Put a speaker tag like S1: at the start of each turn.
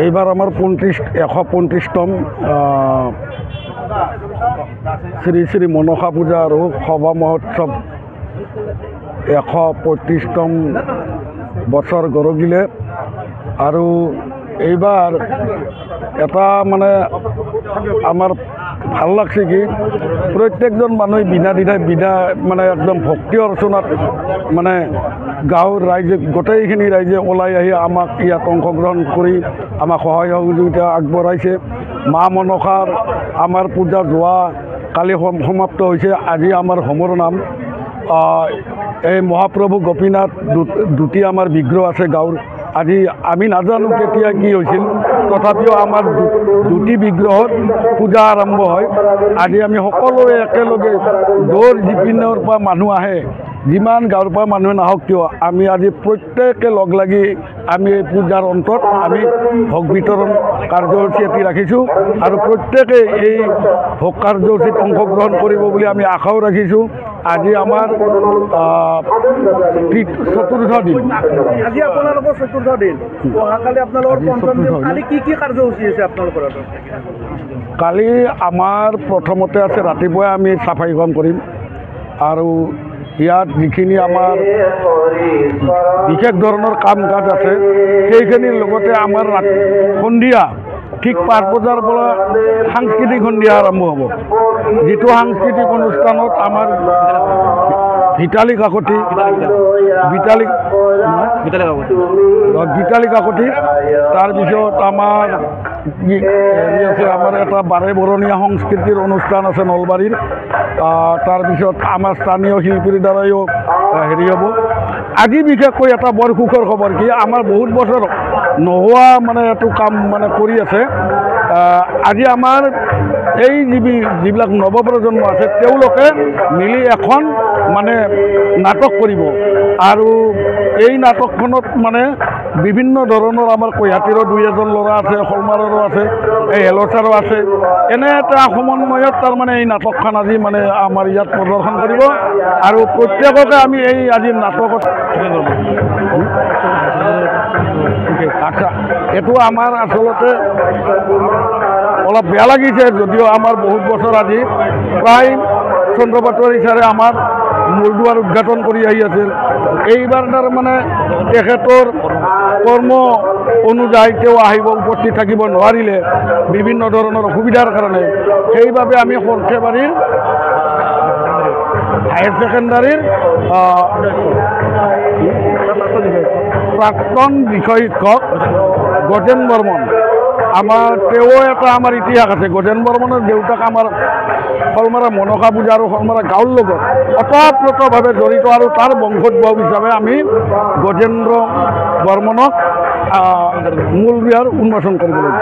S1: এইবাৰ আমাৰ 135তম শ্ৰী শ্ৰী মনসা পূজা আৰু সভা মহোৎসৱ 135তম বছৰ গৰগিলে। আৰু এইবাৰ এটা মানে আমাৰ ভাল লাগছে কি প্ৰত্যেকজন মানুহে বিনা মানে একদম ভক্তি অৰ্চনাত মানে গাঁৱৰ ৰাইজে গোটেইখিনি ৰাইজে ওলাই আহি আমাক ইয়াত অংশগ্ৰহণ কৰি আমাক সহায় সহযোগিতা আগবঢ়াইছে। মা মনসাৰ আমাৰ পূজা যোৱা কালি সমাপ্ত হৈছে। আজি আমাৰ হোমৰ নাম। এই মহাপ্ৰভু গোপীনাথ দুটি আমাৰ বিগ্ৰহ আছে গাঁৱৰ। আজি আমি নাজানো কেতিয়া কি হৈছিল, তথাপিও আমাৰ দুটি বিগ্ৰহত পূজা আৰম্ভ হয়। আজি আমি সকলোৱে একেলগে য'ৰ যিপিনৰ পৰা মানুহ আহে, যিমান গাঁৱৰ পৰা মানুহে নাহক কিয়, আমি আজি প্ৰত্যেকে লগ লাগি আমি এই পূজাৰ অন্তত আমি ভোগ বিতৰণ কাৰ্যসূচী এটি ৰাখিছোঁ আৰু প্ৰত্যেকে এই ভোগ কাৰ্যসূচীত অংশগ্ৰহণ কৰিব বুলি আমি আশাও ৰাখিছোঁ। আজি আমাৰ চতুৰ্থ দিন।
S2: আজি আপোনালোকৰ চতুৰ্থ দিন, অহাকালি আপোনালোকৰ পঞ্চম দিন। কালি কি কি কাৰ্যসূচী আছে আপোনালোকৰ?
S1: কালি আমাৰ প্ৰথমতে আছে ৰাতিপুৱাই আমি চাফাইখন কৰিম আৰু ইয়াত যিখিনি আমাৰ বিশেষ ধৰণৰ কাম কাজ আছে সেইখিনিৰ লগতে আমাৰ সন্ধিয়া ঠিক 5 বজাৰ পৰা সাংস্কৃতিক সন্ধিয়া আৰম্ভ হ'ব। যিটো সাংস্কৃতিক অনুষ্ঠানত আমাৰ গীতালি কাকতি তাৰপিছত আমাৰ এটা বাৰে বৰণীয়া সংস্কৃতিৰ অনুষ্ঠান আছে নলবাৰীৰ। তাৰপিছত আমাৰ স্থানীয় শিল্পীৰ দ্বাৰাও হেৰি হ'ব। আজি বিশেষকৈ এটা বৰ সুখৰ খবৰ কি আমাৰ বহুত বছৰ নোহোৱা মানে এইটো কাম মানে কৰি আছে। আজি আমাৰ এই যিবিলাক নৱপ্ৰজন্ম আছে তেওঁলোকে মিলি এখন মানে নাটক কৰিব আৰু এই নাটকখনত মানে বিভিন্ন ধৰণৰ আমাৰ কৈহাটীৰো 2-এজন ল'ৰা আছে, শলমাৰৰো আছে, এই হেলচাৰো আছে। এনে এটা সমন্বয়ত তাৰমানে এই নাটকখন আজি মানে আমাৰ ইয়াত প্ৰদৰ্শন কৰিব আৰু প্ৰত্যেককে আমি এই আজি নাটকত আচ্ছা এইটো আমাৰ আচলতে অলপ বেয়া লাগিছে, যদিও আমাৰ বহুত বছৰ আজি প্ৰায় চন্দ্ৰপাটোৱাৰী ছাৰে আমাৰ মূলদুৱাৰ উদ্ঘাটন কৰি আহি আছিল। এইবাৰ তাৰমানে তেখেতৰ কৰ্ম অনুযায়ী তেওঁ আহিব উপস্থিত থাকিব নোৱাৰিলে বিভিন্ন ধৰণৰ অসুবিধাৰ কাৰণে। সেইবাবে আমি সৰ্থেবাৰীৰ হায়াৰ ছেকেণ্ডাৰীৰ প্ৰাক্তন বিষয় শিক্ষক গজেন বৰ্মন, তেওঁ এটা আমাৰ ইতিহাস আছে। গজেন বৰ্মনৰ দেউতাক আমাৰ শলমাৰা মনসা পূজা আৰু শলমাৰা গাঁৱৰ লগত অতঃপ্ৰোতভাৱে জড়িত আৰু তাৰ বংশোদ্ভৱ হিচাপে আমি গজেন্দ্ৰ বৰ্মনক মূল বিহাৰ উন্মোচন কৰিব লাগিব।